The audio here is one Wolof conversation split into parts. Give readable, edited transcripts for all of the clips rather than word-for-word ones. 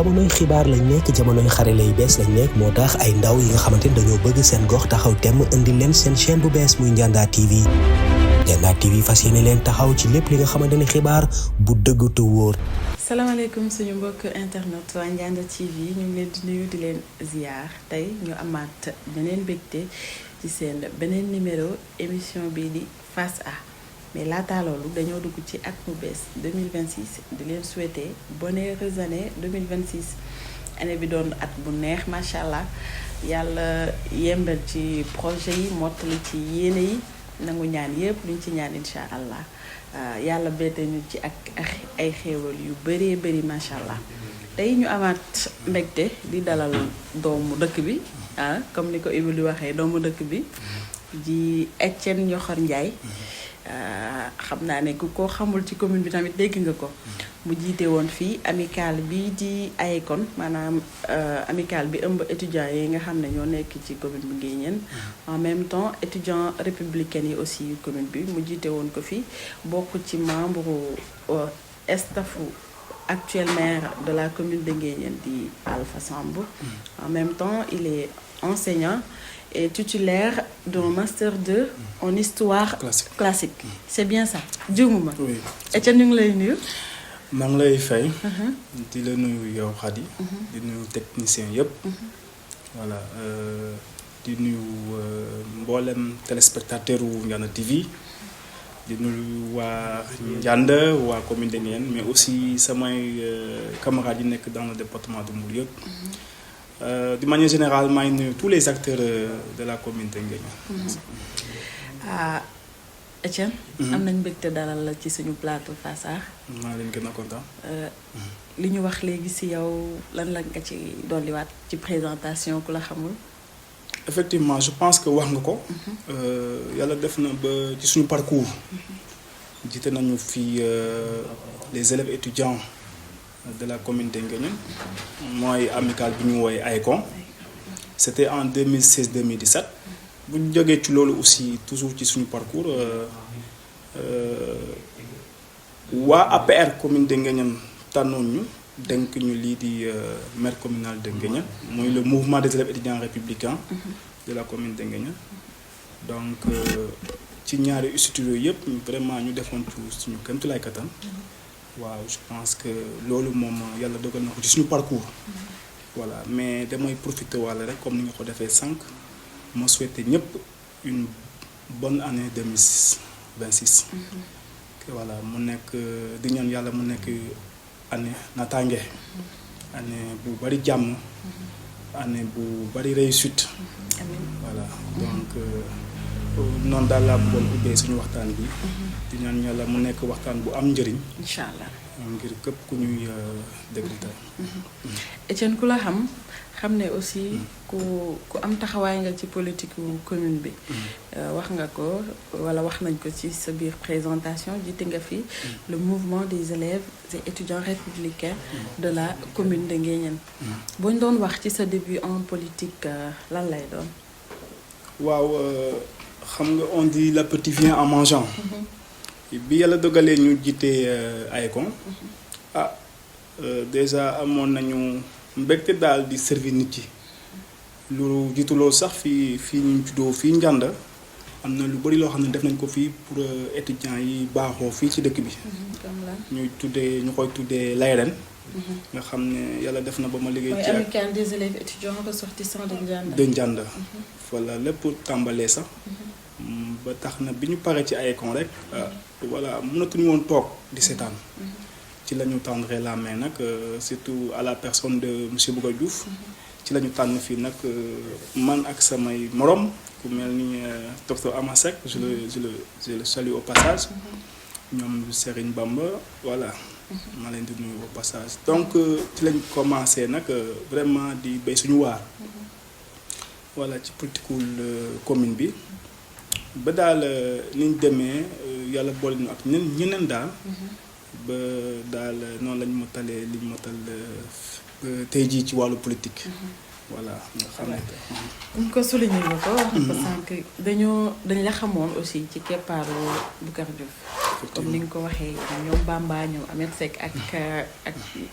jamonoy xibaar lañ nekk jamonoy xarale yu bees lañ nekk moo tax ay ndaw yi nga xamante ni dañoo bëgg seen gox taxaw temm indi leen seen chaîne bu bees muy Ndianda TV. Ndianda TV fas yéene leen taxaw ci lépp li nga xamante ni xibaar bu dëgg te wóor. salaamaaleykum suñu mbokk internet waa Ndianda TV ñu ngi leen di nuyu di leen ziar tey ñu amaat beneen mbégte ci seen beneen numéro émission bii di Face à. mais laata loolu dañoo dugg ci at mu bees 2026 di leen souhaiter bonne heureuse année 2026 année bi doon at bu neex macha allah yàlla yembal ci projet yi mottali ci yéene yi nangu ñaan yëpp luñ ci ñaan incha allah yàlla bette ñu ci ak ay xéewal yu bëree bëri macha allah tey ñu amaat mbégte di dalal doomu dëkk bi comme ni ko Ibou di waxee doomu dëkk bi di Etienne Niokhoor Ndiaye. xam naa ne ku ko xamul ci commune bi tamit dégg nga ko mu jiite woon fii amicale bi di AECON maanaam amicale bi ëmb étudiants yi nga xam ne ñoo nekk ci commune bi Nguéniène en même temps étudiants républicains yi aussi commune bi mu jiite woon ko fii bokk ci membre staffu actuel maire de la commune de Nguéniène di Alpha Samb en même temps il est enseignant et titulaire d'un master 2 en histoire classique. C'est bien ça juumuma. Oui. Etienne ñu ngi lay nuyu. maa ngi lay fay. di la nuyu yow Khady. di nuyu technicien yëpp. voilà di nuyu mboolem téléspectateur wu Ndianda TV. di nuyu waa Ndianda waa commune de Nguéniène mais aussi samay camarades yi nekk dans le département de Mbour yëpp. De manière générale maa ngi nuyu tous les acteurs de la commune de Nguéniène. Etienne. am nañ mbégte dalal la ci suñu plateau Face à. maa leen gën a kontaan. li ñu wax léegi ci yow lan la nga ci dolliwaat ci présentation ku la xamul. effectivement je pense que wax nga ko. yàlla def na ba ci suñu parcours. jiite nañu fii les élèves étudiants de la commune de Nguéniène mooy amicale bi ñu woowee AECON. c'était en 2016-2017 bu ñu jógee ci loolu aussi toujours ci suñu parcours waa APR commune de Nguéniène tànnoon ñu dénk ñu lii di maire communal de Nguéniène mooy le mouvement des élèves étudiants républicains de la commune de Nguéniène donc ci ñaari studio yëpp vraiment ñu defoon ci suñu kéemtulaay kattan. waaw je pense que loolu moom yàlla dogal na ko ci suñu parcours. voilà mais damay profiter wàlla rek comme ni nga ko defee sànq ma souhaiter ñëpp une bonne année 2026. voilà mu nekk di ñaan yàlla mu nekk année naataange. année bu bari jàmm. année bu bari réussite. voilà donc noonu daal laa bëggoon ubbee suñu waxtaan bi. di ñaan yàlla mu nekk waxtaan bu am njëriñ. incha allah ngir képp ku ñuy déglu tey. Etienne ku la xam ne aussi ku am taxawaay nga ci politique commune bi. wax nga ko wala wax nañ ko ci sa biir présentation jiite nga fi le mouvement des élèves et étudiants républicains de la commune de Nguéniène. boo ñu doon wax ci sa début en politique lan lay doon. waaw xam nga on dit l'appétit vient en mangeant. bi yàlla dogalee ñu jiite AECON. déjà amoon nañu mbégte daal di servir nit yi. lu jiitu loolu sax fii ñu juddoo fii Ndianda am na lu bari loo xam ne def nañ ko fii pour étudiants yi baaxoo fii ci dëkk bi. ñu koy tuddee Layren. nga xam ne yàlla def na ba ma liggéey. ci amicale des élèves étudiants ressortissants de Ndianda. de Ndianda. voilà lépp tàmbalee sax. ba tax na bi ñu paree ci AECON rek. voilà mënatuñu woon toog di seetaan. ci la ñu tendre la main nag surtout à la personne de monsieur Bouga Diouf. ci la ñu tànn fii nag man ak samay morom ku mel ni docteur Amasek je le salue au passage. ñoom Serigne Bamba voilà. ma leen di nuyu au passage donc ci lañ commencé nag vraiment di béy suñu waar. voilà ci politique commune bi. ba daal ni ñu demee yàlla boole ñu ak ñeneen daal. ba daal noonu lañ motalee liñ motal tey jii ci wàllu politique. voilà nga xam ne. ñu ko souligné nga ko wax na ko sànq dañ la xamoon aussi ci keppaaru Boucar Diouf comme ni nga ko waxee ñoom Bamba ñoom Ahmed Seck ak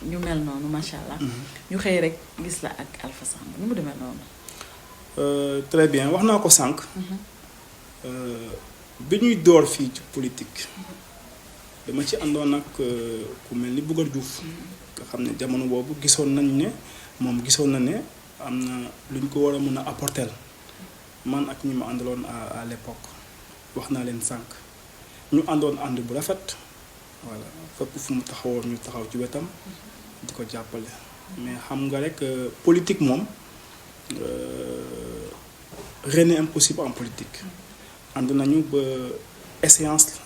ñu mel noonu macha allah. ñu xëy rek gis la ak Alpha Samb nu mu demee noonu. Très bien wax naa ko sànq. bi ñuy door fii ci politique dama ci àndoon ak ku mel ni Boucar Diouf nga xam ne jamono boobu gisoon nañ ne moom gisoon na ne am na lu ñu ko war a mën a apporter man ak ñi ma àndaloon à l'époque wax naa leen sànq ñu àndoon ànd bu rafet voilà fépp fu mu taxawoon ñu taxaw ci wetam di ko jàppale mais xam nga rek politique moom rien n'est impossible en politique. ànd nañu ba échéance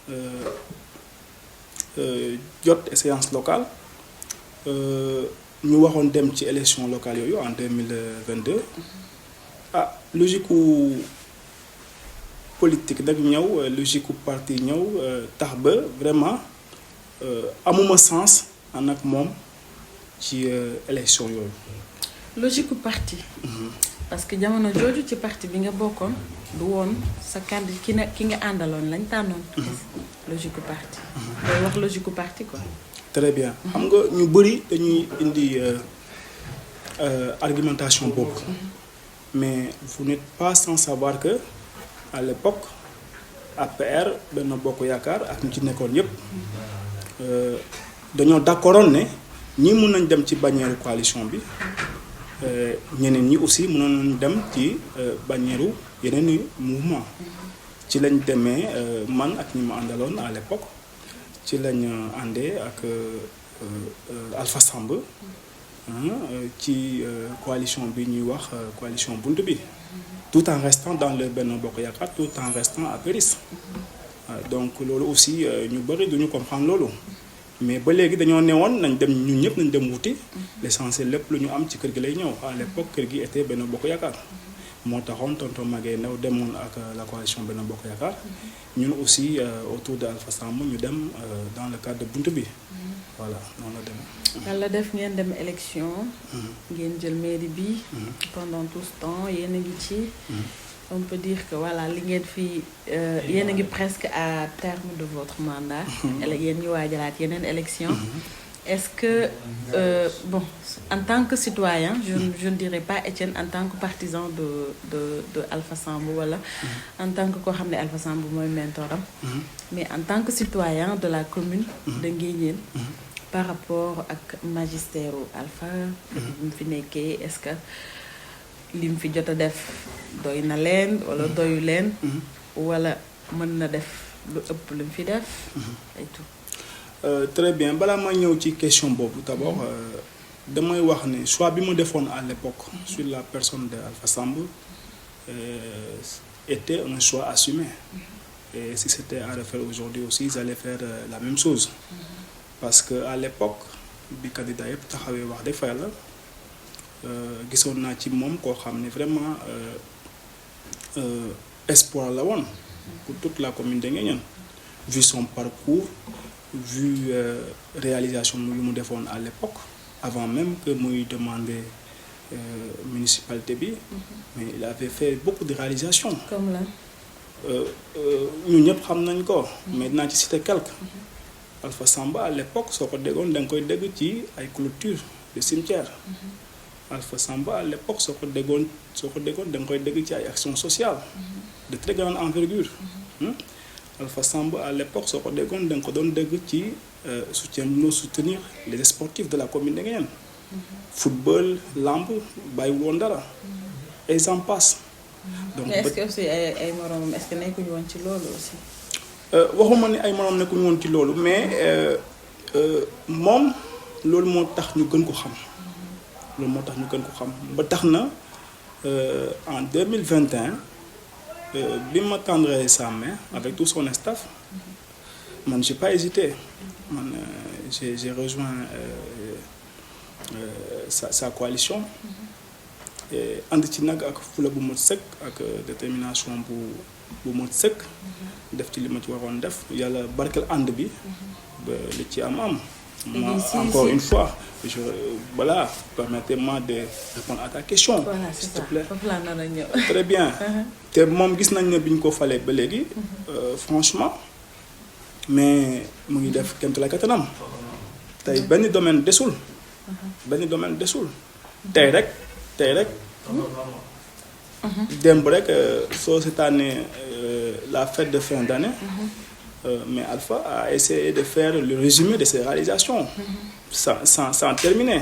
jot échéance locale ñu waxoon dem ci élection locale yooyu en 2022 logique ku politique nag ñëw logique ku parti ñëw tax ba vraiment amuma sens ànd ak moom ci élection yooyu. logique ku parti. parce que jamono jooju ci parti bi nga bokkoon du woon sa candidat ki nga àndaloon lañ tànnoon. logique ku parti. day wax logique ku parti quoi. très bien xam nga ñu bëri dañuy indi argumentation boobu. mais vous n'êtes pas sans savoir que à l'époque APR Benno Bokk Yaakaar ak ñu ci nekkoon yépp dañoo d'accordoon ne ñii mun nañ dem ci bannière coalition bi. ñeneen ñi aussi mënoon nañu dem ci bannière yeneen i mouvement ci lañ demee man ak ñi ma àndaloon à l'époque ci lañ àndee ak Alpha Samb ci coalition bi ñuy wax coalition bunt bi tout en restant dans le Benno Bokk Yaakaar tout en restant apériste donc loolu aussi ñu bëri duñu comprendre loolu mais ba léegi dañoo newoon nañ dem ñun ñëpp nañ dem wuti l'essentiel lépp lu ñu am ci kër gi lay ñëw à l'époque kër gi était Benno Bokk Yaakaar moo taxoon tonton Maguette Ndaw demoon ak la coalition Benno Bokk Yaakaar ñun aussi autour de Alpha Samb ñu dem dans le cadre de bunt bi voilà noonu la demee. yàlla def ngeen dem élection. ngeen jël mairie bi. pendant tout ce temps yéen a ngi ci. on peut dire que voilà li ngeen fi yéen a ngi presque à terme de votre mandat. yéen ñu waajalaat yeneen élection. est-ce que bon en tant que citoyen je ne dirais pas Étienne en tant que partisan de Alpha Samb wala en tant que koo xam ne Alpha Samb mooy mentoram mais en tant que citoyen de la commune de Nguéniène par rapport ak magistère u Alpha bi mu fi nekkee est-ce que li mu fi jot a def doy na leen wala doyu leen wala mën na def lu ëpp lu mu fi def et tout. Très bien balaa ma ñëw ci question boobu d'abord damay wax ne choix bi ma defoon à l'époque sur la personne de Alpha Samb était un choix assumé et si c'était à refaire aujourd'hui aussi ils allaient faire la même chose parce que à l'époque bi candidat yëpp taxawee wax dëgg fa yàlla gisoon naa ci moom koo xam ne vraiment espoir la woon pour toute la commune de Nguéniène vu son parcours vu réalisation yu mu defoon à l'époque avant même que muy demander municipalité bi mais il avait fait beaucoup de réalisations comme là ñun ñëpp xam nañ ko mais dinaa ci citer quelques Alpha Samb à l'époque soo ko déggoon da nga koy dégg ci ay clôture de cimetière Alpha Samb à l'époque soo ko déggoon da nga koy dégg ci ay actions sociales de très grande envergure Alpha Samb à l'époque soo ko déggoon da nga ko doon dégg ci soutenir les sportifs de la commune de Nguéniène football lamb bàyyiwul woon dara et j'en passe. donc mais est-ce que aussi ay moromam est-ce que nekkuñu woon ci loolu aussi. waxuma ni ay moromam nekkuñu woon ci loolu mais moom loolu moo tax ñu gën ko xam. loolu moo tax ñu gën ko xam ba tax na en 2021 bi ma tendre sa main avec tout son staff man j'ai pas hésité man j'ai rejoint sa coalition ànd ci nag ak fula bu mot sëkk ak détermination bu mot sëkk def ci li ma ci waroon def yàlla barkeel ànd bi ba li ci am Encore une fois, voilà, permettez-moi de répondre à ta question. Voilà, s'il te plaît. Très bien. te moom gis nañ ne bi ñu ko falee ba léegi franchement mais mu ngi def kéem tolluwaay kattanam tey benn domaine desul. tey rek démb rek soo seetaanee la fête de fin d'année. Mais Alpha a essayé de faire le résumé de ses réalisations sans terminer.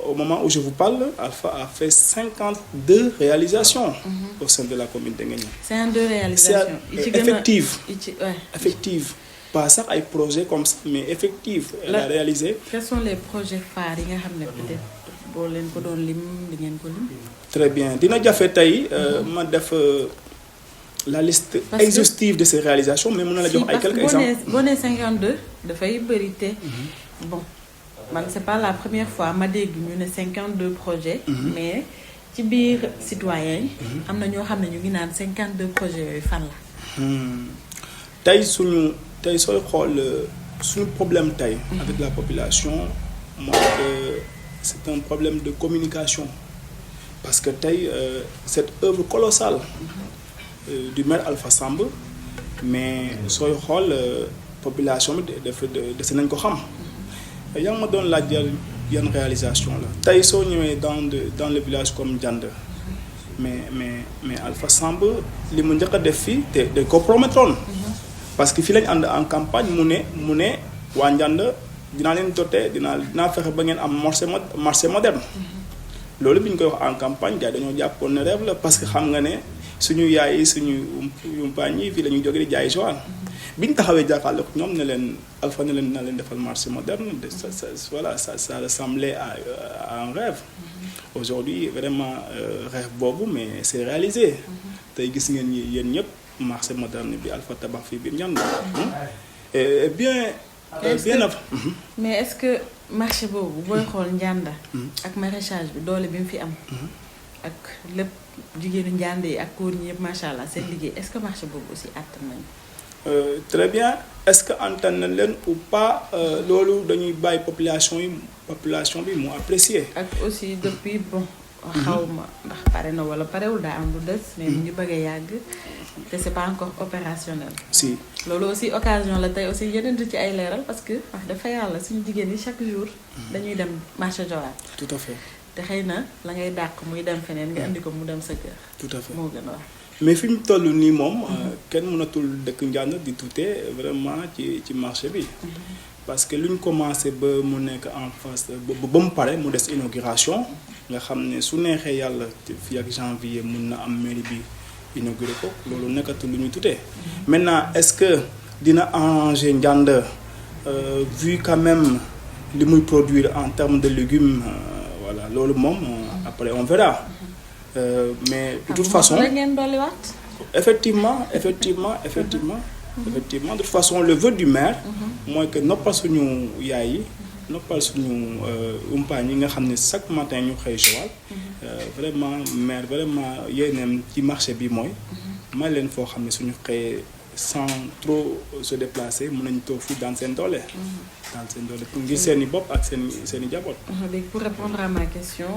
Au moment où je vous parle, Alpha a fait 52 réalisations au sein de la commune de Nguéniène. 52 réalisations effectives. Pas ça ay projets comme ça, mais effectives. Elle a réalisé. Quels sont les projets phares yi nga xam ne peut-être boo leen ko doon lim di ngeen ko lim? Très bien dina jafe tey ma def la liste exhaustive de ces réalisations mais mën na la jox ay quelques exemples. boo nee 52 dafay bëri te bon. Man c'est pas la première fois ma dégg ñu ne 52 projets. Mais ci biir citoyen yi. am na ñoo xam ne ñu ngi naan 52 projets yooyu fan la. tey sooy xool suñu problème tey. avec la population mooy que c'est un problème de communication parce que tey cette œuvre colossale du maire Alpha Samb mais sooy xool population bi dafa dese nañ ko xam. yaa ngi ma doon laaj yan réalisation la tey soo ñëwee dans le village comme Ndianda mais Alpha Samb li mu njëkk a def fii te dañ ko promettoon parce que fii lañ ànd en campagne mu ne waa Ndianda dinaa leen doter dinaa fexe ba ngeen am marché moderne loolu bi ñu koy wax en campagne gars yi dañoo jàppoon ne rêve la parce que xam nga ne suñu yaay yi suñu yumpaañ yi fii la ñuy jóge di jaay Joal bi ñu taxawee jàkkaarloo ko ñoom ne leen Alpha ne leen dina leen defal marché moderne ça ressemblait à un rêve aujourd'hui vraiment rêve boobu mais c'est réalisé tey gis ngeen ñi yéen ñëpp marché moderne bi Alpha tabax fii biir Ndianda bien mais est-ce que marché boobu booy xool Ndianda ak maraîchage bi doole bi mu fi am ak lépp jigéenu Ndianda yi ak góor ñi yëpp macha allah seen liggéey est-ce que marché boobu aussi attan nañu. Très bien est-ce que antan na leen ou pas loolu dañuy bàyyi population bi mu apprécier. ak aussi depuis bon. xaw ma ndax pare na wala parewul daa am lu des. mais mu ngi bëgg a yàgg te c'est pas encore opérationnel. si loolu aussi occasion la tey aussi yeneen ci ay leeral parce que wax dafa yàlla suñu jigéen yi chaque jour dañuy dem marché Joal. tout à fait. te xëy na la ngay dàq muy dem feneen nga indi ko mu dem sa kër. tout à fait moo gën a wax. mais fi mu toll nii moom kenn mënatul dëkk Ndianda di tuute vraiment ci marché bi parce que lu ñu commencé ba mu nekk en face ba mu pare mu des inauguration nga xam ne su neexee yàlla fii ak janvier mun na am mairie bi inauguré ko loolu nekkatul lu ñuy tuute maintenant est-ce que dina arranger Ndianda vu quand même li muy produire en termes de légumes voilà loolu moom après on verra. Mais de toute façon effectivement de toute façon le vœu du maire mooy que noppal suñu yaay yi noppal suñu umpaañ yi nga xam ne chaque matin ñu xëy Joal vraiment maire vraiment yéeneem ci marché bi mooy may leen foo xam ne suñu xëyee sans trop se déplacer mën nañu toog fii dans seen doole pour ngir seen i bopp ak seen i jaboot. léegi pour répondre à ma question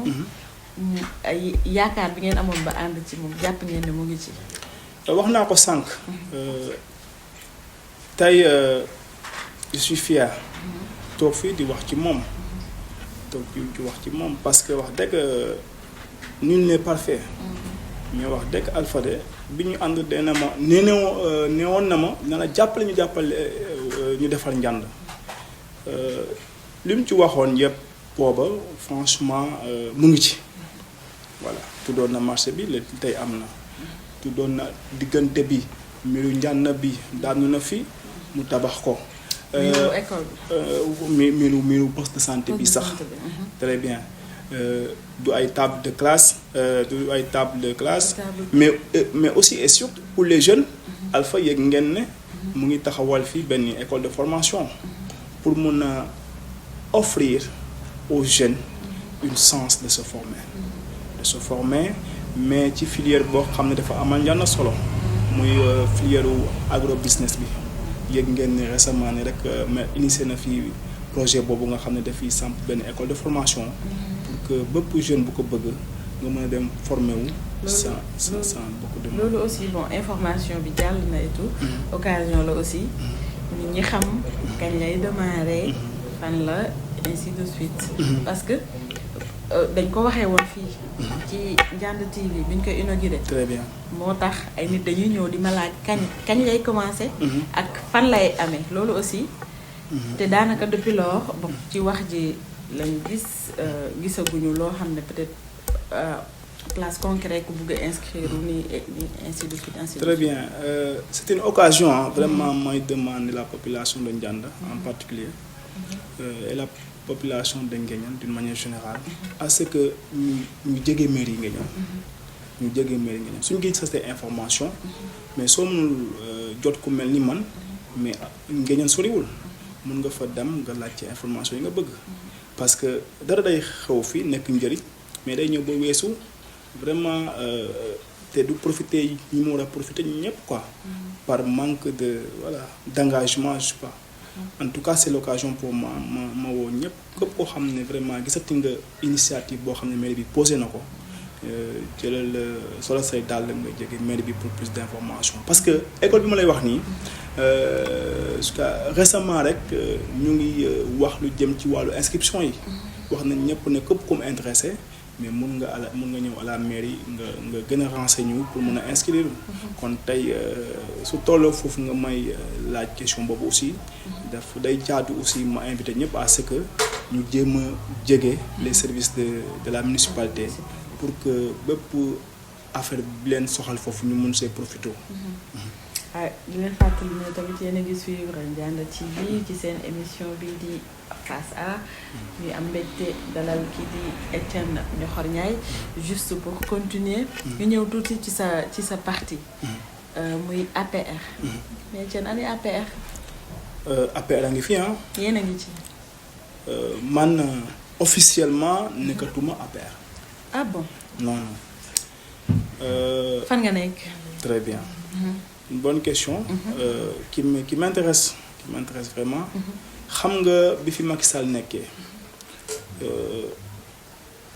ay yaakaar bi ngeen amoon ba ànd ci moom jàpp ngeen ne mu ngi ci. wax naa ko sànq. tey je suis fier. toog fii di wax ci moom. parce que wax dëgg nul n'est parfait. mais wax dëgg Alpha de bi ñu ànd de na ma neewoon na ma na la jàppale ñu defar Ndianda li mu ci waxoon yëpp booba franchement mu ngi ci. voilà tuddoon na marché bi la tey am na tuddoon na diggante bi miiru Ndianda bi daanu na fi mu tabax ko. miiru école bi. miiru poste de santé bi sax. très bien du ay table de classe mais aussi et surtout pour les jeunes. Alpha yëg ngeen ne mu ngi taxawal fii benn école de formation pour mun a offrir aux jeunes une chance de se former mais ci filière boo xam ne dafa amal Ndianda solo muy filière agro business bi yëg ngeen ne récemment ne rek mais initié na fi projet boobu nga xam ne dafiy samp benn école de formation pour que bépp jeune bu ko bëgg nga mën a dem former wu sans beaucoup de loolu aussi bon information bi jàll na et tout occasion la aussi nit ñi xam kañ lay démarrer fan la ainsi de suite parce que dañ ko waxee woon fii ci Ndianda TV bi ñu koy inauguré. très bien moo tax ay nit dañuy ñëw di ma laaj kañ lay commencé ak fan lay amee loolu aussi te daanaka depuis lors bon ci wax ji lañ gisaguñu loo xam ne peut-être place concrète ku bugg a inscrire ni ainsi de suite ainsi de suite. Très bien c'est une occasion vraiment mooy demander la population de Ndianda en particulier et la population de Nguéniène d'une manière générale à ce que ñu jege mairie Nguéniène ñu jege mairie Nguéniène suñu gis sa information mais soo mënul jot ku mel ni man mais Nguéniène soriwul mën nga fa dem nga laaj ci information yi nga bëgg parce que dara day xew fii nekk njëriñ mais day ñëw ba weesu vraiment te du profiter ñi mu war a profiter ñëpp quoi par manque de d'engagement je sais pas en tout cas c'est l'occasion pour ma woo ñëpp képp koo xam ne vraiment gisati nga initiative boo xam ne mairie bi posé na ko jëlal solo say dàll nga jege mairie bi pour plus d'informations parce que école bi ma lay wax nii jusqu'à récemment rek ñu ngi wax lu jëm ci wàllu inscription yi wax nañ ñëpp ne képp comme intéressé mais mun nga ñëw à la mairie nga gën a renseigner pour mën a inscrire kon tey su tolloo foofu nga may laaj question boobu aussi daf day jaadu aussi ma invité ñëpp à ce que ñu jéem a jege les services de la municipalité pour que bépp affaire bi leen soxal foofu ñu mun see profité. waaw di leen fàttali ne tamit yéen a ngi suivre Ndianda TV ci seen émission bi di Face A ñuy am mbégte dalal kii di Etienne Niokhoor Ndiaye juste pour continuer ñu ñëw tuuti ci sa parti muy APR mais Etienne ani APR APR a ngi fi yéen a ngi ci man officiellement nekkatuma APR ah bon non fan nga nekk très bien une bonne question qui m'intéresse vraiment xam nga bi fi Macky Sall nekkee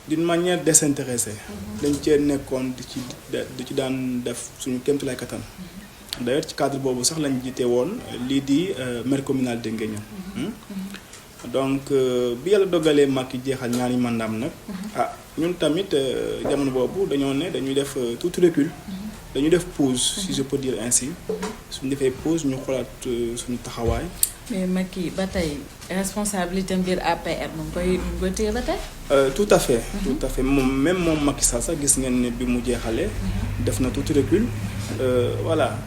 d'une manière désintéressée dañ cee nekkoon di ci daan def suñu kéemtulaay kattan d'ailleurs ci cadre boobu sax lañ jiite woon lii di maire communal de Nguéniène donc bi yàlla dogalee Macky jeexal ñaari mandaam nag ñun tamit jamono boobu dañoo ne dañuy def tout recul dañuy def pause si je peux dire ainsi suñu defee pause ñu xoolaat suñu taxawaay. mais Macky ba tey responsabilité mbir APR mu ngi koy téye ba tey. tout à fait. tout à fait moom Macky Sall sax gis ngeen ne bi mu jeexalee def na tout recul voilà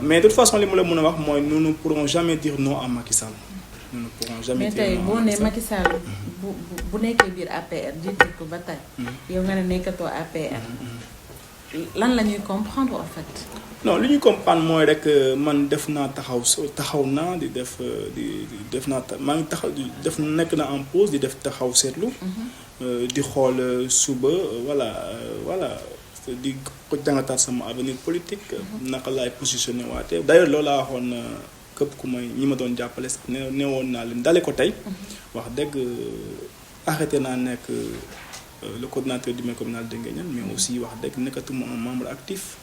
mais de toute façon li mu la mën a wax mooy nous ne pourrons jamais dire non à Macky Sall. nous ne pourrons jamais dire non mais tey boo nee Macky Sall bu nekkee biir APR jiite ko ba tey. yow nga ne nekkatoo APR. lan la ñuy comprendre en fait. non li ñuy comprendre mooy rek man def naa taxaw naa di def naa maa ngi taxaw def nekk na en pause di def taxaw seetlu. di xool suba voilà di ko jàngataat sama avenir politique. naka laay positionné waatee d'ailleurs loolu laa waxoon képp ku may ñi ma doon jàppale sax ne woon naa leen dale ko tey wax dëgg arrêté naa nekk. Le coordinateur du maire communal de Nguéniène mais aussi wax dëgg nekkatuma un membre actif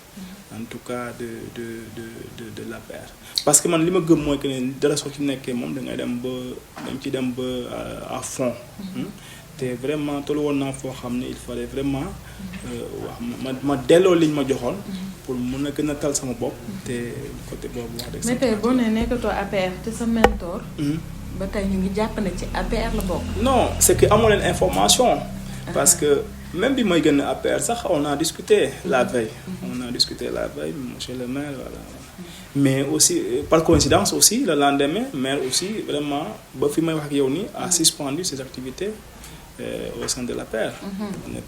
en tout cas de l'APR parce que man li ma gëm mooy que ne dara soo ci nekkee moom da ngay dem ba à fond te vraiment tollu woon naa foo xam ne il fallait vraiment wax ma delloo liñ ma joxoon pour mun a gën a tal sama bopp te côté boobu wax dëgg. mais tey boo nee nekkatoo APR te sa mentor. ba tey ñu ngi jàpp ne ci APR la bokk. non c'est que amoo leen information. parce que même bi may gën a APR sax on a discuté la veille monsieur le maire voilà mais aussi par coïncidence aussi le lendemain maire aussi vraiment ba fi may wax ak yow nii a suspendu ses activités au sein de l'APR.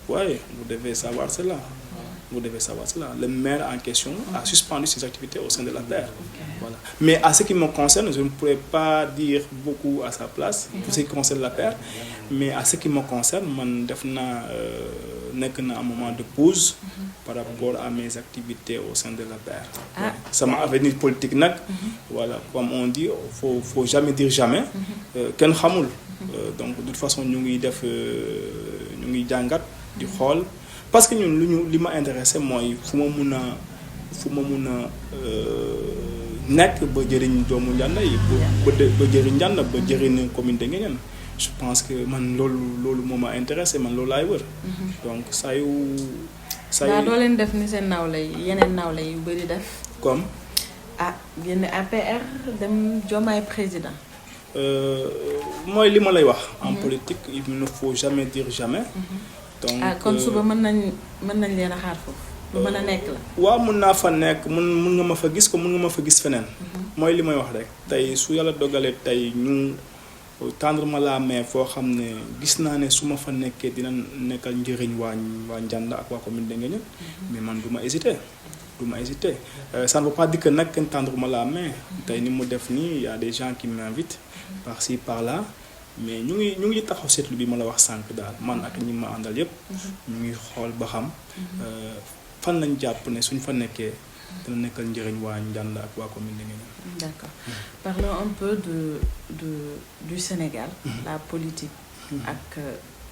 Ouais, vous devez savoir cela vous devez savoir cela. Le maire en question a suspendu ses activités au sein de l'APR. Voilà. Mais à ce qui me concerne, je ne pourrais pas dire beaucoup à sa place pour ce qui concerne l'APR, mais à ce qui me concerne, man def naa nekk na un moment de pause par rapport à mes activités au sein de l'APR. Ouais. Sama avenir politique nag, voilà, comme on dit, faut jamais dire jamais. Kenn xamul. Donc de toute façon ñu ngi def ñu ngi jàngat di xool parce que ñun li ma intéressé mooy fu ma mun a nekk ba jëriñ doomu Ndianda yi ba jëriñ Ndianda ba jëriñ commune de Nguéniène. Je pense que man loolu moo ma intéressé man loolu laay wër. Donc saa yu doo leen def ni seen nawle yi yeneen nawle yu bëri def. comme. génn APR dem Diomaye président. mooy li ma lay wax. En politique il ne faut jamais dire jamais. Donc kon suba mën nañ leen a xaar foofu. lu mën a nekk la. waaw mën naa fa nekk mën nga ma fa gis ko mën nga ma fa gis feneen. mooy li may wax rek tey su yàlla dogalee tey ñu tendre ma la main foo xam ne gis naa ne su ma fa nekkee dina nekkal njëriñ waa Ndianda ak waa commune de Nguéniène mais man du ma hésiter. Ça ne veut pas dire que nag kenn tendre ma la main tey ni mu def nii y a des gens qui m'invitent par-ci par-là. mais ñu ngi taxaw seetlu bi ma la wax sànq daal man ak ñi ma àndal yépp ñu ngi xool ba xam fan lañ jàpp ne suñ fa nekkee dina nekkal njëriñ waa Ndianda ak waa commune de Nguéniène. D'accord. Parlons un peu du Sénégal. La politique ak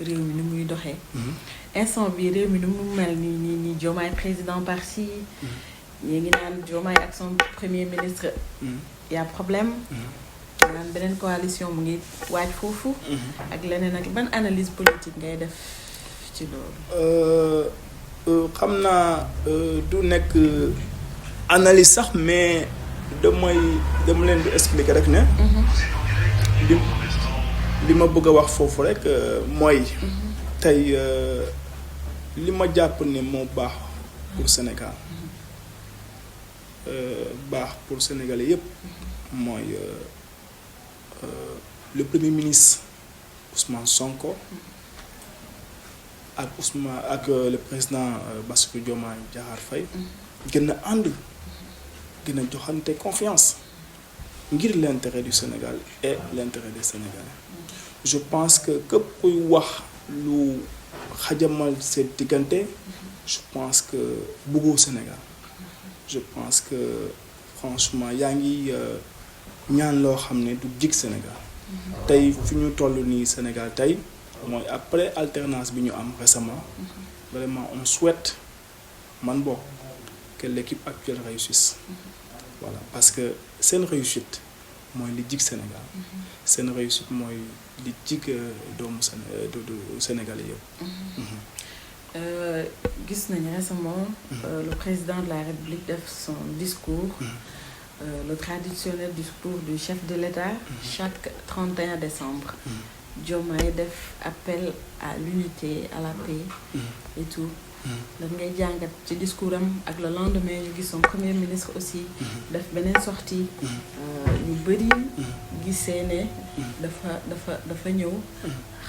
réew mi ni muy doxee. Instant bi réew mi ni mu mel ni Diomaye président par-ci. ñi ngi naan Diomaye ak son premier ministre. y a problème. maanaam beneen coalition mu ngi waaj foofu. ak leneen ak ban analyse politique ngay def ci loolu. xam naa du nekk analyse sax mais dama leen di expliquer rek ne. li ma bëgg a wax foofu rek mooy. tey li ma jàpp ne moo baax pour Sénégal baax pour Sénégalais yépp mooy. Le premier ministre Ousmane Sonko ak le président Bassirou Diomaye Diakhar Faye gën a ànd gën a joxante confiance ngir l'intérêt du Sénégal et l'intérêt des Sénégalais. Je pense que képp kuy wax lu xajamal seen diggante je pense que bëggoo Sénégal. Je pense que franchement yaa ngi ñaan loo xam ne du jig Sénégal. tey fi ñu toll nii Sénégal tey mooy après alternance bi ñu am récemment vraiment on souhaite man bokk que l'équipe actuelle réussisse. Voilà parce que seen réussite mooy li jig Sénégal. seen réussite mooy li jig doomu Sénégalais yëpp. gis nañu récemment le président de la République def son discours. Le traditionnel discours du chef de l'État chaque 31 décembre. Diomaye def appel à l'unité, à la paix et tout. lan ngay jàngat ci discours am ak le lendemain ñu gis son premier ministre aussi def beneen sortie ñu bëri gisee ne dafa ñëw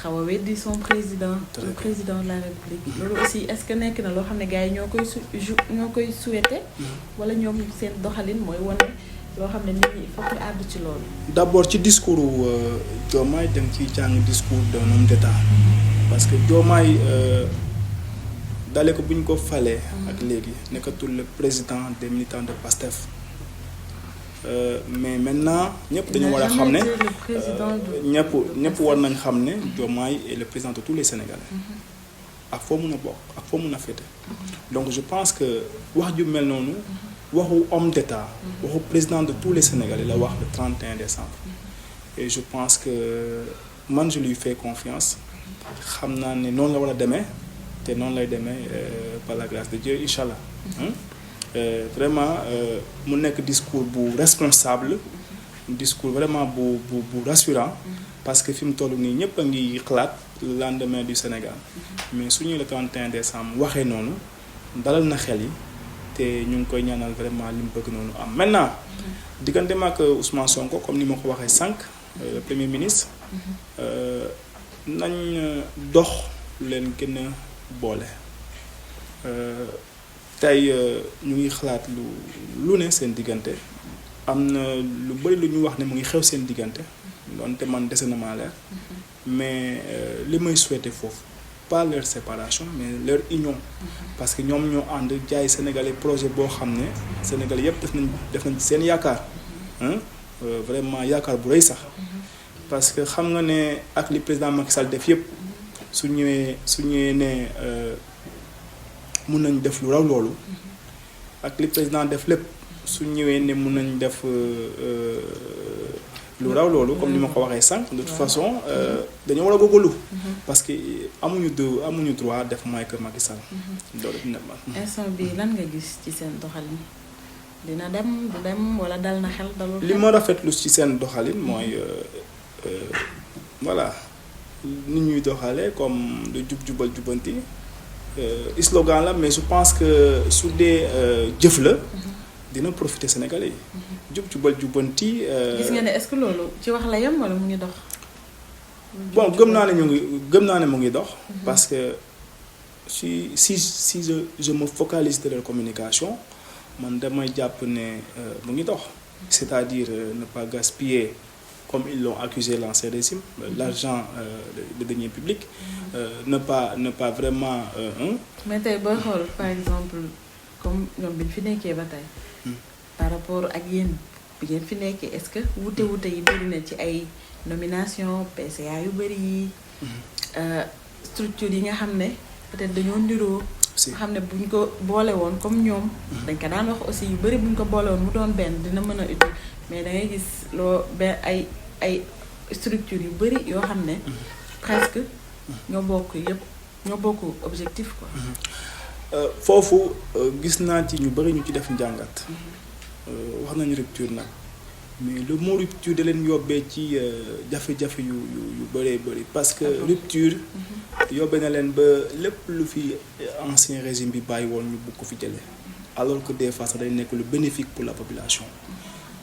xaw a weddi son président le président de la République loolu aussi est-ce que nekk na loo xam ne gars yi ñoo koy souhaité wala ñoom seen doxalin mooy wane loo xam ne nit ñi il faut que àddu ci loolu. D'abord ci discours Diomaye da nga ciy jàng discours d'un homme d'État parce que Diomaye dalee ko bu ñu ko falee ak léegi nekkatul le président des militants de PASTEF mais maintenant ñëpp dañu war a xam ne ñëpp war nañ xam ne Diomaye est le président de tous les Sénégalais ak foo mun a bokk ak foo mun a féete donc je pense que wax ju mel noonu waxu homme d'État waxu président de tous les Sénégalais la wax le 31 décembre et je pense que man je lui fais confiance xam naa ne noonu la war a demee te noonu lay demee par la grâce de Dieu incha allah vraiment mu nekk discours bu responsable discours vraiment bu rassurant parce que fi mu toll nii ñëpp a ngi xalaat le lendemain du Sénégal mais suñu le 31 décembre waxee noonu dalal na xel yi te ñu ngi koy ñaanal vraiment li mu bëgg noonu am maintenant diggante ak Ousmane Sonko comme ni ma ko waxee sànq le premier ministre nañ dox leen gën a boole tey ñu ngi xalaat lu ne seen diggante am na lu bëri lu ñu wax ne mu ngi xew seen diggante donte man dese na maa leer mais li may souhaité foofu pas leur séparation mais leur union parce que ñoom ñoo ànd jaay Sénégalais projet boo xam ne Sénégalais yëpp def nañ ci seen yaakaar vraiment yaakaar bu rëy sax parce que xam nga ne ak li président Macky Sall def yëpp su ñëwee ne mun nañ def lu raw loolu ak li président def lépp su ñëwee ne mun nañ def lu raw loolu comme ni ma ko waxee sànq de toute façon dañoo war a góorgóorlu parce que amuñu droit def mooy que Macky Sall loolu dina ma instant bi lan nga gis ci seen doxalin dina dem du dem wala dal na xel dalul xel li ma rafetlu ci seen doxalin mooy voilà nit ñuy doxalee comme lu jubal jubanti slogan la mais je pense que su dee jëf la dina profiter Sénégalais yi jubal jubanti. gis nga ne est-ce que loolu ci wax la yem wala mu ngi dox. bon gëm naa ne mu ngi dox. parce que si je me focalise de leur communication man damay jàpp ne mu ngi dox. c'est-à-dire ne pas gaspiller comme ils l'ont accusé l'ancien régime l'argent des deniers publics ne pas vraiment. mais tey booy xool par exemple comme ñoom bi ñu fi nekkee ba tey. par rapport ak yéen bi ngeen fi nekkee est-ce que wute yi bëri na ci ay nomination PCA yu bëri yi structure yi nga xam ne peut-être dañoo ndiroo nga xam ne buñ ko boole woon comme ñoom dañ ko daan wax aussi yu bëri buñ ko boole woon mu doon benn dina mën a utile mais da ngay gis ay structure yu bëri yoo xam ne presque ñoo bokk objectif quoi. foofu gis naa ci ñu bëri ñu ci def njàngat wax nañu rupture nag mais le mot rupture da leen yóbbee ci jafe-jafe yu bëree bëri parce que rupture yóbbee na leen ba lépp lu fi ancien régime bi bàyyi woon ñu bëgg ko fi jëlee alors que des fois sax day nekk lu bénéfique pour la population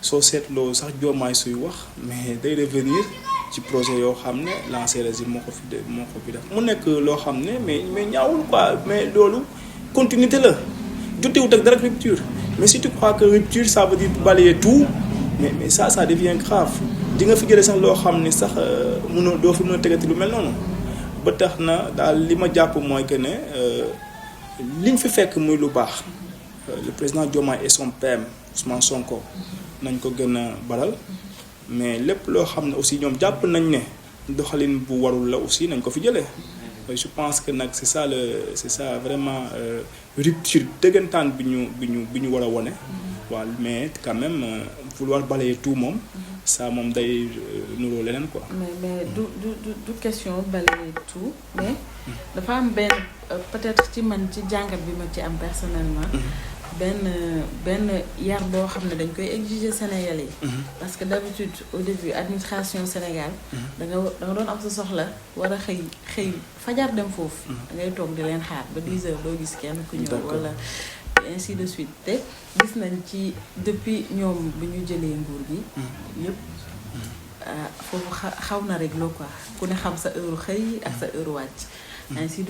soo seetloo sax Diomaye suy wax mais day revenir ci projet yoo xam ne l'ancien régime moo ko fi def mu nekk loo xam ne mais ñaawul quoi mais loolu continuité la jotewut ak dara rupture mais si tu crois que rupture ça veut dire balayer tout mais ça devient grave di nga fi jëlee sax loo xam ne sax doo fi mën a tegati lu mel noonu ba tax na daal li ma jàpp mooy que ne liñ fi fekk muy lu baax le président Diomaye et son PM Ousmane Sonko nañ ko gën a baral mais lépp loo xam ne aussi ñoom jàpp nañ ne doxalin bu warul la aussi nañ ko fi jëlee. je pense que nag c'est ça vraiment rupture dëggantaan bi ñu war a wone waaw mais quand même vouloir balayer tout moom ça moom day nuroo leneen quoi. mais du question balayer tout mais dafa am benn peut-être ci man ci jàngat bi ma ci am personnellement. benn yar boo xam ne dañ koy exiger Sénégalais yi. parce que d'habitude au début administration Sénégal. da nga doon am sa soxla war a xëy fajar dem foofu. da ngay toog di leen xaar ba 10 heures doo gis kenn ku ñëw wala ainsi de suite te gis nañ ci depuis ñoom bi ñu jëlee nguur gi. yëpp foofu xaw na rek loo quoi ku ne xam sa heure xëy ak sa heure wàcc. ainsi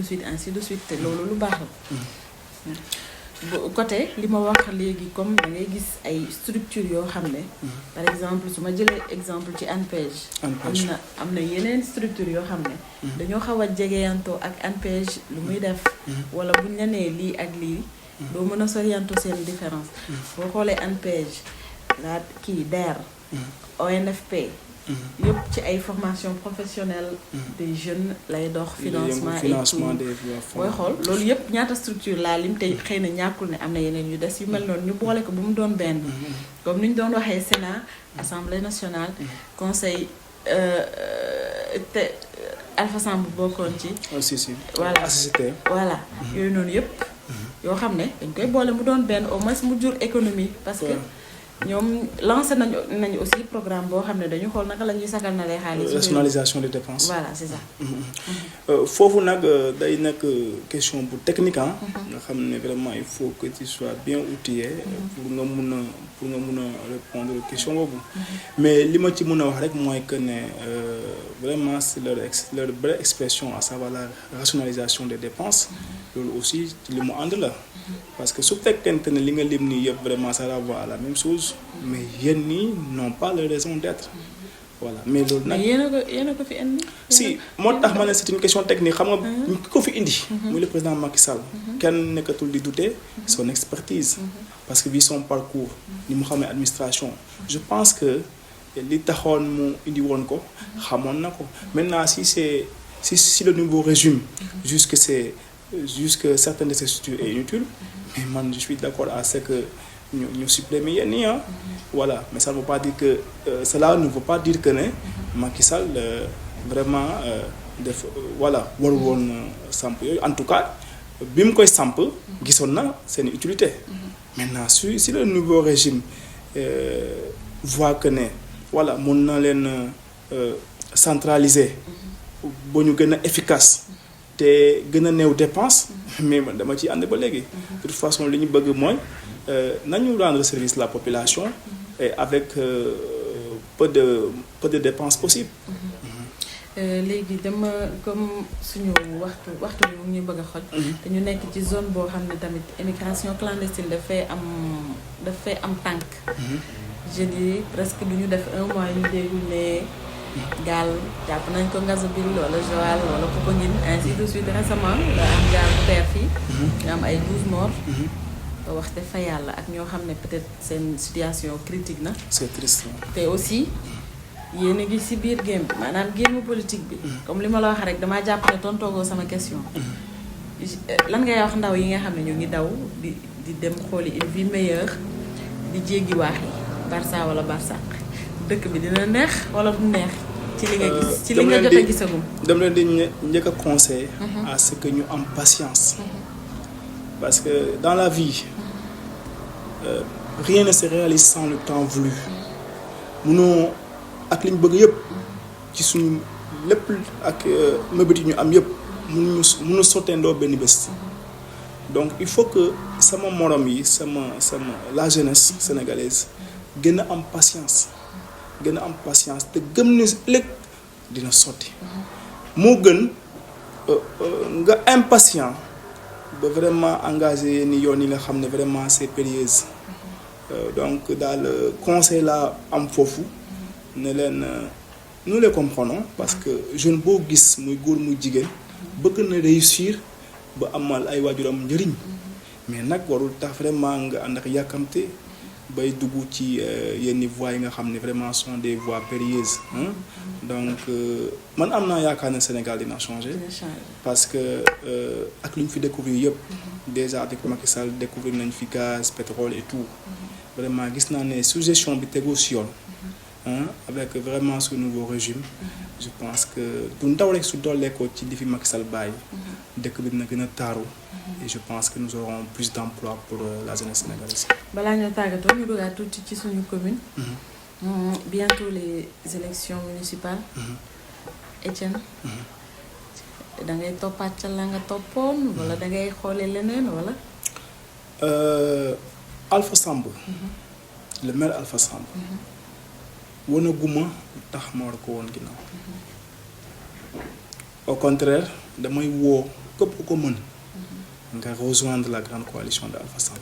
de suite te loolu lu baax la. côté li ma wax léegi comme da ngay gis ay structure yoo xam ne par exemple su ma jëlee exemple ci ANPEJ am na yeneen structure yoo xam ne dañoo xaw a jegeyantoo ak ANPEJ lu muy def wala buñ la nee lii ak lii doo mën a soriantoo seen différence boo xoolee ANPEJ la kii DER ONFP yëpp ci ay formation professionnelle des jeunes lay dox financement des booy xool loolu yëpp ñaata structure laa lim te xëy na ñàkkul ne am na yeneen yu des yu mel noonu ñu boole ko bu mu doon benn comme ni ñu doon waxee Sénat Assemblée nationale conseil te Alpha Samb bokkoon ci voilà yooyu noonu yëpp yoo xam ne dañ koy boole mu doon benn au moins mu jur économie parce que ñoom lancé nañu aussi programme boo xam ne dañu xool naka la ñuy sakal na lay xaalis. rationalisation des dépenses. voilà c'est ça. foofu nag day nekk question bu technique nga xam ne vraiment il faut que tu sois bien outillé. pour nga mun a répondre question boobu. mais li ma ci mën a wax rek mooy que ne vraiment c'est leur vraie expression à savoir la rationalisation des dépenses. loolu aussi ci li mu ànd la. parce que su fekkente ne li nga lim nii yëpp vraiment ça renvoie à la même chose mais yéen ñii n'ont pas la raison d'être voilà mais loolu nag. mais yéen a ko fi indi. si moo tax ma ne c'est une question technique xam nga ki ko fi indi. muy le président Macky Sall. kenn nekkatul di douter son expertise. parce que vu son parcours ni mu xamee administration. je pense que li taxoon mu indi woon ko xamoon na ko maintenant si le nouveau régime jusque certaines de ces structures est inutile mais man je suis d'accord à ce que ñu suppléer yenn yi voilà mais ça ne veut pas dire que cela ne veut pas dire que ne Macky Sall vraiment def voilà warul woon samp yooyu en tout cas bi mu koy samp gisoon na seen utilité maintenant si le nouveau régime voit que ne voilà mun na leen centraliser ba ñu gën a efficace te gën a néew dépense mais man dama ciy ànd ba léegi de toute façon li ñu bëgg mooy nañu rendre service la population et avec peu de dépenses possibles. léegi dama comme suñu waxtu bi mu ngi bëgg a xoj. te ñu nekk ci zone boo xam ne tamit immigration clandestine dafay am tànk. je dis presque du ñu def un mois ñu déggul ne gaal jàpp nañ ko Ngazobil wala Joal wala Popenguine ainsi de suite récemment nga am gaal bu teer fii. nga am ay 12 morts. nga waxte fa yàlla ak ñoo xam ne peut-être seen situation critique na. c'est triste. te aussi yéen a ngi ci biir game bi maanaam game politique bi. comme li ma la wax rek damaa jàpp ne tontoogoo sama question. lan ngay wax ndaw yi nga xam ne ñu ngi daw di dem xooli une vie meilleure di jéggi waax yi Barça wala Barsaq dëkk bi dina neex wala du neex. ci li nga gis ci li nga jot a gisagum. dama leen di njëkk a conseil à ce que ñu am patience. parce que dans la vie rien ne se réalise sans le temps voulu. munoo ak li ñu bëgg yëpp ci suñu lépp ak mëbët yi ñu am yëpp mënu sotteendoo benn bés. donc il faut que sama morom yi sama la jeunesse sénégalaise gën a am patience te gëm ne ëllëg dina sotti. moo gën nga impatient ba vraiment engagé ni yoon yi nga xam ne vraiment c'est périlleuse. donc daal conseil la am foofu ne leen nous les comprenons parce que jeune boo gis muy góor muy jigéen bëgg na réussir ba amal ay waajuram njëriñ mais nag warul tax vraiment nga ànd ak yàkkamte bay dugg ci yenn voies yi nga xam ne vraiment sont des voies périlleuses donc man am naa yaakaar ne Sénégal dina changer parce que ak lu ñu fi découvrir yëpp déjà avec Macky Sall découvrir nañ fi gaz pétrole et tout vraiment gis naa ne sous-gestion bi tegu si yoon avec vraiment ce nouveau régime je pense que du ndaw rek su doolee ko ci li fi Macky Sall bàyyi dëkk bi dina gën a taaru et je pense que nous aurons plus d'emploi pour la jeunesse sénégalaise. balaa ñoo tàggatoo ñu duggaat tuuti ci suñu commune. bientôt les élections municipales. Etienne. da ngay toppaat ca la nga toppoon wala da ngay xoolee leneen wala. Alpha Samb. le maire Alpha Samb. wanaguma tax ma war ko woon ginnaaw. au contraire damay woo képp ko mën. nga rejoindre la grande coalition de Alpha Samb.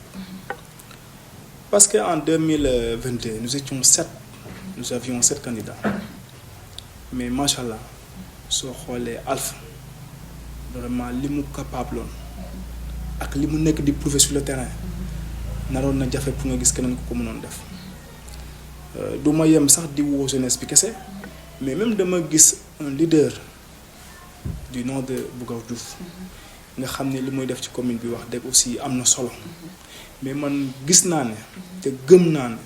parce que en 2022 nous étions 7. nous avions 7 candidats. mais machallah soo xoolee Alpha vraiment li mu capable woon ak li mu nekk di prouver sur le terrain naroon na jafe pour nga gis keneen ku ko mënoon def. du ma yem sax di woo jeunesse bi kese mais même dama gis un leader du nom de Bougar Diouf nga xam ne li muy def ci commune bi wax dëgg aussi am na solo mais man gis naa ne te gëm naa ne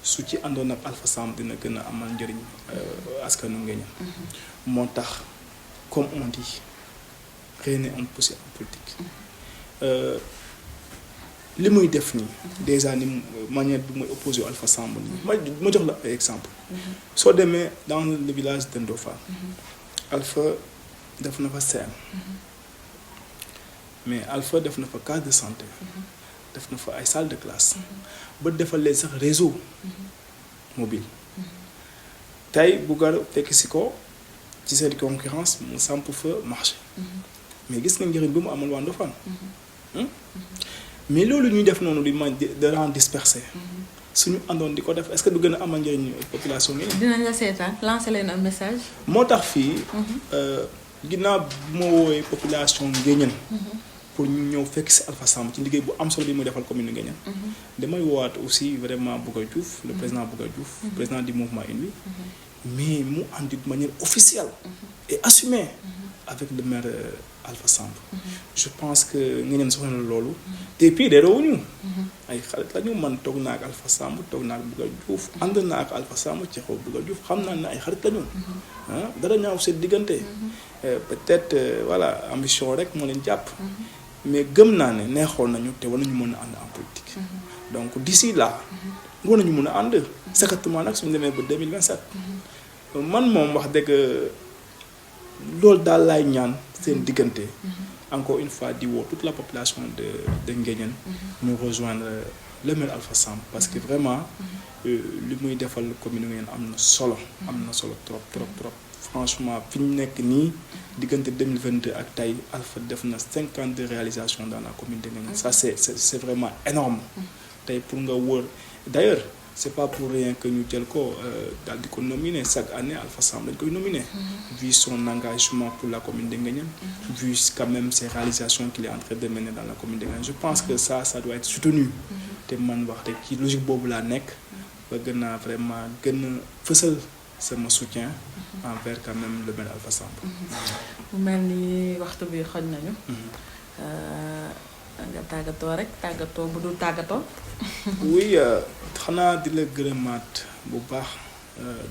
su ci àndoon ak Alpha Samb dina gën a amal njëriñ askanu Nguéniène moo tax comme on dit rien n'est impossible en politique. li muy def nii déjà ni manière bi muy opposé Alpha Samb nii ma jox la ay exemple soo demee dans le village de Ndofane Alpha def na fa CM mais Alpha def na fa case de santé def na fa ay salle de classe ba defal leen sax réseau mobile tey Bougar fekk si ko ci seen concurrence mu samp fa marché mais gis nga njëriñ bi mu amal waa Ndofane mais loolu ñuy def noonu de rang dispersé suñu àndoon di ko def est-ce que du gën a amal njëriñ population yi. dinañ la seetaan lancer leen un message. moo tax fii ginnaaw bu ma woowee population Nguéniène pour ñu ñëw fekk si Alpha Samb ci liggéey bu am solo bi muy defal commune Nguéniène damay woowaat aussi vraiment Bouga Diouf le président Bouga Diouf président du mouvement Inuit mais mu andi de manière officielle et assumée avec le maire Alpha Samb je pense que Nguéniène soxla na loolu te puis de réewuñu ay xarit la ñu man toog naa ak Alpha Samb toog naa ak Bouga Diouf ànd naa ak Alpha Samb ci xaw Bouga Diouf xam naa ne ay xarit la ñu dara ñaaw seen diggante peut-être voilà ambition rek moo leen jàpp mais gëm naa ne neexoon nañu te war nañu mën a ànd en politique donc d'ici là war nañu mën a ànd secrètement nag suñu demee ba 2027 man moom wax dëgg loolu daal laay ñaan seen diggante encore une fois di woo toute la population de Nguéniène ñu rejoindre le maire Alpha Samb parce que vraiment li muy defal commune Nguéniène am na solo trop franchement fi ñu nekk nii diggante 2022 ak tey Alpha def na 52 réalisations dans la commune de Nguéniène ça c'est vraiment énorme tey pour nga wër d'ailleurs c'est pas pour rien que ñu jël ko daal di ko nominer chaque année Alpha Samb dañ koy nominer vu son engagement pour la commune de Nguéniène vu quand même ses réalisations qu'il est en train de mener dans la commune de Nguéniène je pense que ça doit être soutenu te man wax rek ci logique boobu laa nekk ba gën a vraiment gën a fësal sama soutien envers quand même le maire Alpha Samb. mu mel ni waxtu bi xoj nañu. nga tàggatoo bu dul tàggatoo. oui xanaa di la gërëmaat bu baax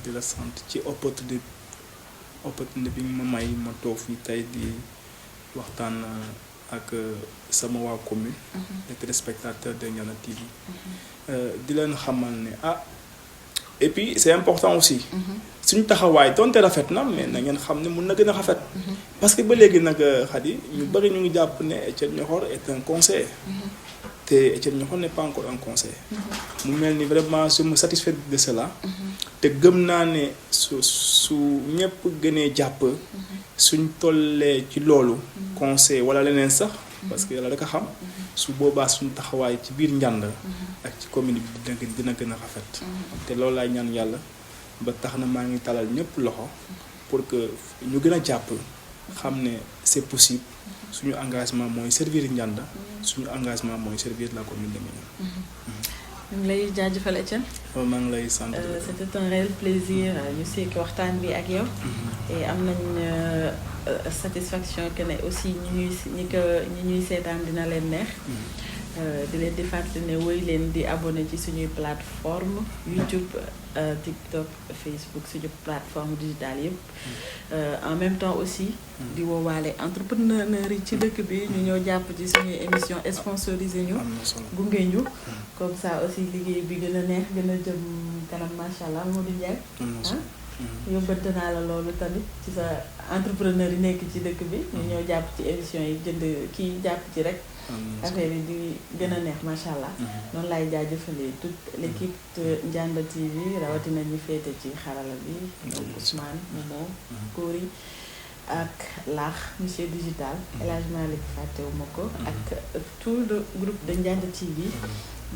di la sant ci opportunité bi ma may ma toog fii tey di waxtaan ak sama waa commune. les téléspectateurs de Ndianda TV. di leen xamal ne et puis c'est important aussi suñu taxawaay donte rafet na mais na ngeen xam ne mun na gën a rafet parce que ba léegi nag Khady ñu bëri ñu ngi jàpp ne Etienne Niokor est un conseiller te Etienne Niokor n'est pas encore un conseiller mu mel ni vraiment je me satisfais de cela te gëm naa ne su ñëpp gënee jàpp suñ tollee ci loolu conseil wala leneen sax parce que yàlla rek a xam su boobaa suñu taxawaay ci biir Ndianda ak ci commune bi dina gën a rafet te loolu laay ñaan yàlla ba tax na maa ngi talal ñëpp loxo pour que ñu gën a jàpp xam ne c'est possible suñu engagement mooy servir Ndianda suñu engagement mooy servir la commune de Nguéniène. ñu ngi lay jaajëfal Etienne. maa ngi lay sant. c'était un réel plaisir ñu sekk waxtaan bi ak yow. et am nañ satisfaction que ne aussi ñi ñuy seetaan dina leen neex. di leen di fàttali ne woy leen di abonné ci suñuy plateforme YouTube TikTok Facebook suñu plateforme digitale yëpp en même temps aussi di woowaale entrepreneur yi ci dëkk bi ñu ñëw jàpp ci suñuy émission sponsorisé ñu gunge ñu comme ça aussi liggéey bi gën a neex gën a jëm kanam macha allah Modou Ndiaye yóbbante naa la loolu tamit ci sa entrepreneur yi nekk ci dëkk bi ñu ñëw jàpp ci émission yi jënd kii jàpp ci rek affaire yi di gën a neex macha allah noonu laay jaajëfalee toute l'équipe de Ndianda TV rawatina ñu féete ci xarala bi Ousmane Momo Kori ak laax monsieur digital El Hadj Malick fàttewuma ko ak tout le groupe de Ndianda TV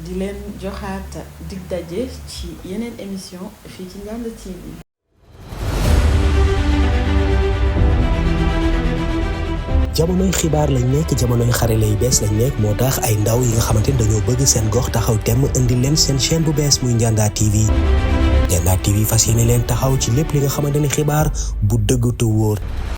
di leen joxaat dig daje ci yeneen émission fii ci Ndianda TV. jamonoy xibaar lañ nekk jamonoy xarale yu bees lañ nekk moo tax ay ndaw yi nga xamante ni dañoo bëgg seen gox taxaw temm indi leen seen chaîne bu bees muy Ndianda TV. Ndianda TV fas yéene leen taxaw ci lépp li nga xamante ni xibaar bu dëgg te wóor.